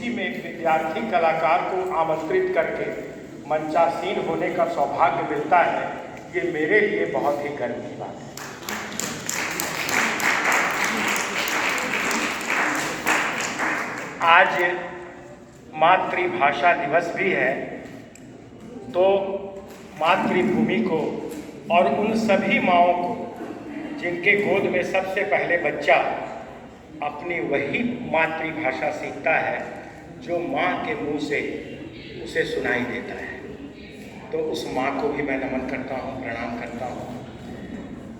University में एक विद्यार्थी कलाकार को आमंत्रित करके मंचासीन होने का सौभाग्य मिलता है, ये मेरे लिए बहुत ही गर्व की बात है। आज मातृभाषा दिवस भी है, तो मातृभूमि को और उन सभी माँओं को जिनके गोद में सबसे पहले बच्चा अपनी वही मातृभाषा सीखता है जो माँ के मुंह से उसे सुनाई देता है, तो उस माँ को भी मैं नमन करता हूँ, प्रणाम करता हूँ।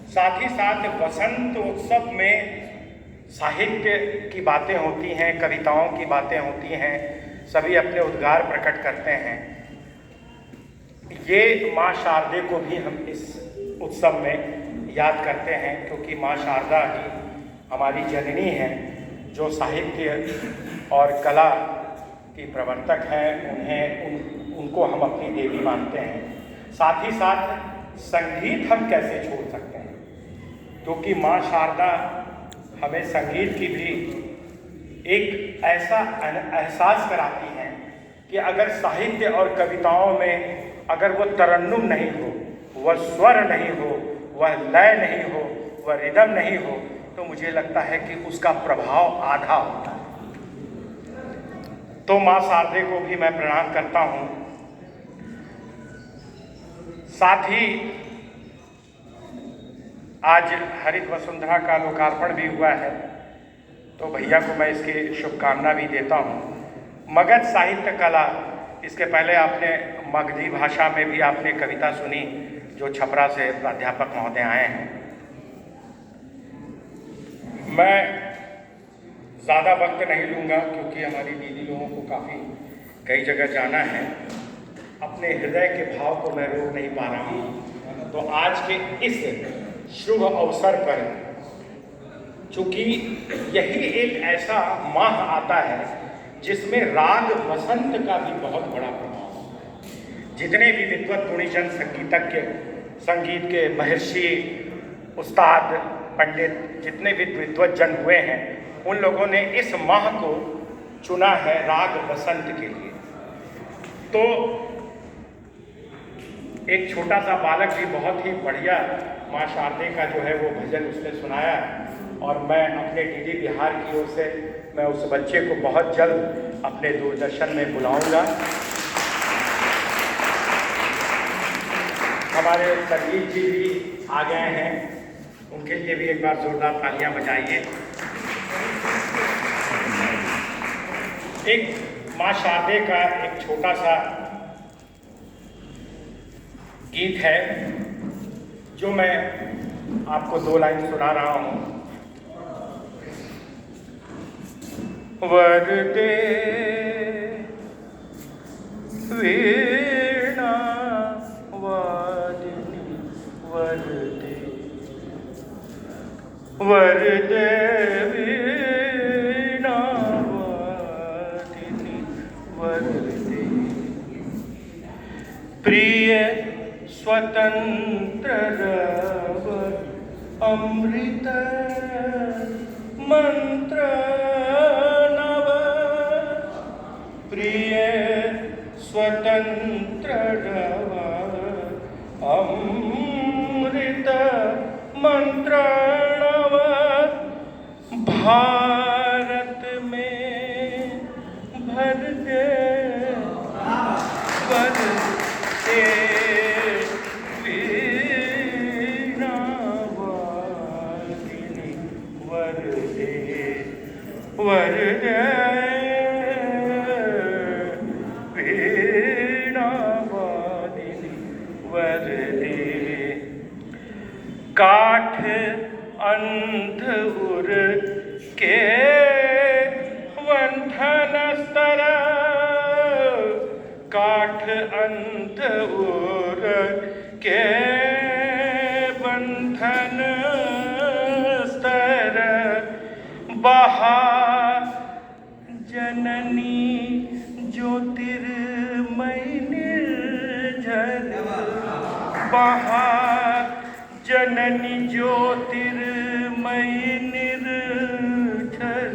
साथ ही साथ वसंत उत्सव में साहित्य की बातें होती हैं, कविताओं की बातें होती हैं, सभी अपने उद्गार प्रकट करते हैं। ये माँ शारदे को भी हम इस उत्सव में याद करते हैं, क्योंकि माँ शारदा ही हमारी जननी है, जो साहित्य और कला की प्रवर्तक हैं। उनको हम अपनी देवी मानते हैं। साथ ही साथ संगीत हम कैसे छोड़ सकते हैं, क्योंकि माँ शारदा हमें संगीत की भी एक ऐसा एहसास कराती हैं कि अगर साहित्य और कविताओं में अगर वो तरन्नुम नहीं हो, वह स्वर नहीं हो, वह लय नहीं हो, वह रिदम नहीं हो, तो मुझे लगता है कि उसका प्रभाव आधा होता है। तो माँ शारदे को भी मैं प्रणाम करता हूँ। साथ ही आज हरित वसुंधरा का लोकार्पण भी हुआ है, तो भैया को मैं इसकी शुभकामना भी देता हूँ। मगध साहित्य कला, इसके पहले आपने मगधी भाषा में भी आपने कविता सुनी, जो छपरा से प्राध्यापक महोदय आए हैं। मैं ज़्यादा वक्त नहीं लूँगा, क्योंकि हमारी दीदी लोगों को काफ़ी कई जगह जाना है। अपने हृदय के भाव को मैं रोक नहीं पा रहा हूँ। तो आज के इस शुभ अवसर पर, चूँकि यही एक ऐसा माह आता है जिसमें राग वसंत का भी बहुत बड़ा प्रभाव है। जितने भी विद्वत गुणीजन, संगीतज्ञ, संगीत के महर्षि, उस्ताद, पंडित, जितने भी विद्वत जन हुए हैं, उन लोगों ने इस माह को चुना है राग वसंत के लिए। तो एक छोटा सा बालक भी बहुत ही बढ़िया माँ शारदे का जो है वो भजन उसने सुनाया, और मैं अपने डीडी बिहार की ओर से मैं उस बच्चे को बहुत जल्द अपने दूरदर्शन में बुलाऊंगा। हमारे संगीत जी भी आ गए हैं, उनके लिए भी एक बार जोरदार तालियां बजाइए। एक माँ शारदे का एक छोटा सा गीत है, जो मैं आपको 2 लाइन सुना रहा हूँ। वरदे वीणा वादिनी वरदे, वरदे वीणा वादिनी वरदे, प्रिय स्वतंत्र रव अमृत मंत्र नव, प्रिय स्वतंत्र रव अमृत मंत्र नव, भारत में भर दे बरसे वरदे वीणा वादिनी वरदे, काठ अंध उर के वंधन स्तर, काठ अंध उर के बंधन स्तर, बहा जननी ज्योतिर्मयी निर्झर, बहा जननी ज्योतिर्मयी निर्झर,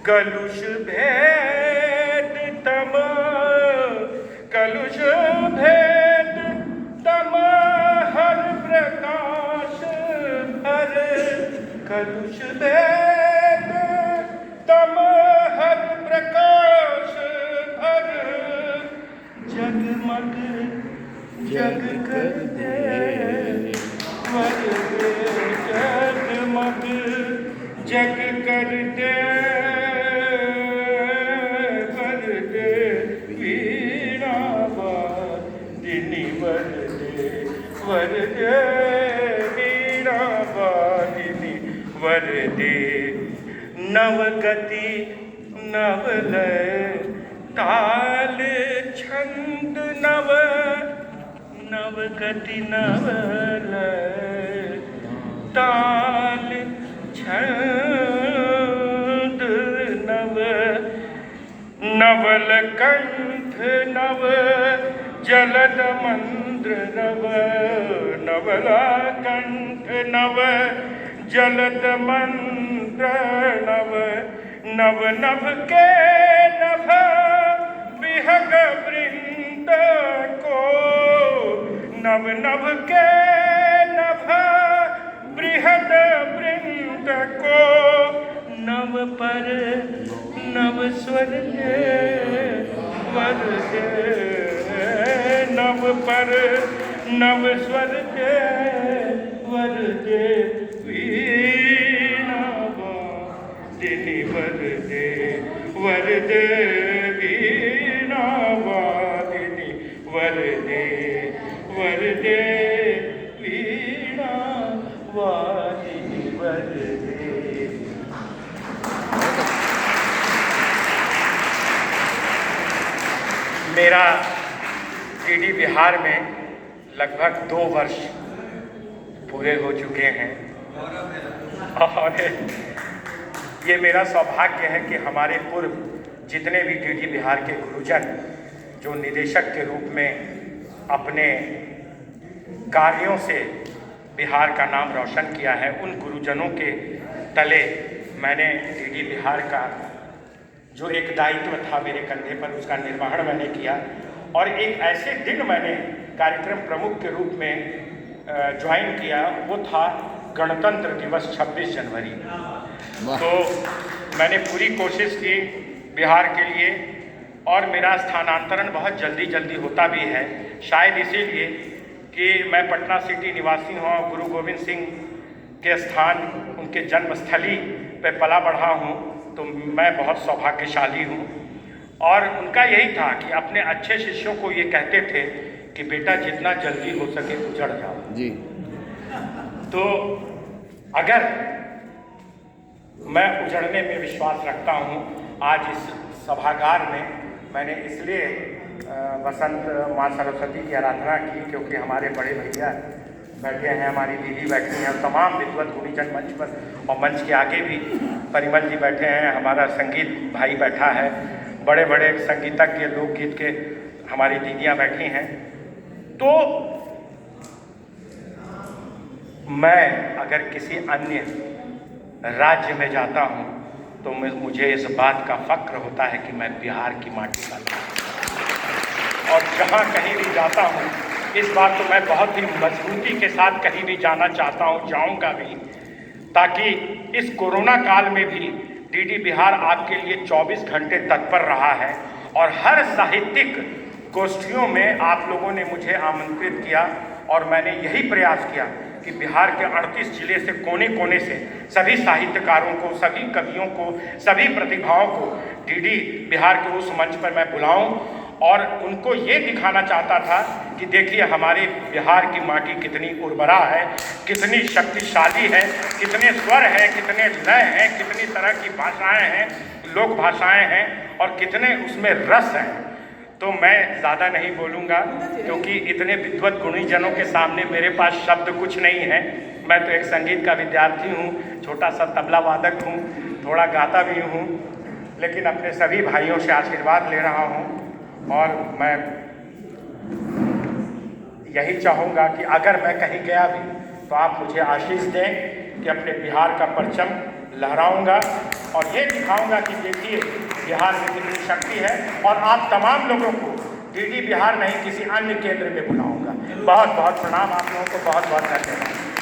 कलुष भे कलुष भेद तम हर प्रकाश भर जगमग जग कर दे वर दे जगमग जग कर दे वर दे वीणा वादिनी वर दे वीणा वादिनी वर दे नवगति नवलय ताल छंद नव नवगति नवलय ताल छंद नव नवल कंठ नव जलद मंद्र नव नवला कंठ नव जलद मंद्र नव नव नभ के नभ विहग वृंद को नव नभ के नभ बृहद वृंद को नव पर नव स्वर दे वर दे नव पर नव स्वर दे वर दे वीणा वादिनी वर दे वीणा वादिनी वर दे वीणा वादिनी वर दे। मेरा डीडी बिहार में लगभग 2 वर्ष पूरे हो चुके हैं और ये मेरा सौभाग्य है कि हमारे पूर्व जितने भी डीडी बिहार के गुरुजन जो निदेशक के रूप में अपने कार्यों से बिहार का नाम रोशन किया है, उन गुरुजनों के तले मैंने डीडी बिहार का जो एक दायित्व था मेरे कंधे पर, उसका निर्वहन मैंने किया और एक ऐसे दिन मैंने कार्यक्रम प्रमुख के रूप में ज्वाइन किया, वो था गणतंत्र दिवस 26 जनवरी। तो मैंने पूरी कोशिश की बिहार के लिए और मेरा स्थानांतरण बहुत जल्दी होता भी है, शायद इसीलिए कि मैं पटना सिटी निवासी हूँ, गुरु गोविंद सिंह के स्थान उनके जन्मस्थली पे पला बढ़ा हूँ, तो मैं बहुत सौभाग्यशाली हूँ। और उनका यही था कि अपने अच्छे शिष्यों को ये कहते थे कि बेटा जितना जल्दी हो सके उजड़ जाओ जी। तो अगर मैं उजड़ने में विश्वास रखता हूँ, आज इस सभागार में मैंने इसलिए बसंत माँ सरस्वती की आराधना की क्योंकि हमारे बड़े भैया बैठे हैं, हमारी दीदी बैठी हैं, तमाम विद्वत गुणीजन मंच पर और मंच के आगे भी परिमल जी बैठे हैं, हमारा संगीत भाई बैठा है, बड़े बड़े संगीतज्ञ लोकगीत के हमारी दीदियाँ बैठी हैं। तो मैं अगर किसी अन्य राज्य में जाता हूँ तो मुझे इस बात का फक्र होता है कि मैं बिहार की माटी का हूँ और जहाँ कहीं भी जाता हूँ इस बार तो मैं बहुत ही मजबूती के साथ कहीं भी जाना चाहता हूँ, जाऊँगा भी, ताकि इस कोरोना काल में भी डीडी बिहार आपके लिए 24 घंटे तत्पर रहा है और हर साहित्यिक गोष्ठियों में आप लोगों ने मुझे आमंत्रित किया और मैंने यही प्रयास किया कि बिहार के 38 जिले से कोने कोने से सभी साहित्यकारों को, सभी कवियों को, सभी प्रतिभाओं को डीडी बिहार के उस मंच पर मैं बुलाऊं और उनको ये दिखाना चाहता था कि देखिए हमारे बिहार की माटी कितनी उर्वरा है, कितनी शक्तिशाली है, कितने स्वर हैं, कितने लय हैं, कितनी तरह की भाषाएं हैं, लोक भाषाएं हैं और कितने उसमें रस हैं। तो मैं ज़्यादा नहीं बोलूँगा क्योंकि इतने विद्वत गुणीजनों के सामने मेरे पास शब्द कुछ नहीं है। मैं तो एक संगीत का विद्यार्थी हूँ, छोटा सा तबला वादक हूँ, थोड़ा गाता भी हूँ, लेकिन अपने सभी भाइयों से आशीर्वाद ले रहा हूँ और मैं यही चाहूँगा कि अगर मैं कहीं गया भी तो आप मुझे आशीष दें कि अपने बिहार का परचम लहराऊंगा और ये दिखाऊंगा कि देखिए बिहार में कितनी शक्ति है और आप तमाम लोगों को डीडी बिहार नहीं किसी अन्य केंद्र में बुलाऊंगा। बहुत बहुत प्रणाम आप लोगों को, बहुत बहुत धन्यवाद।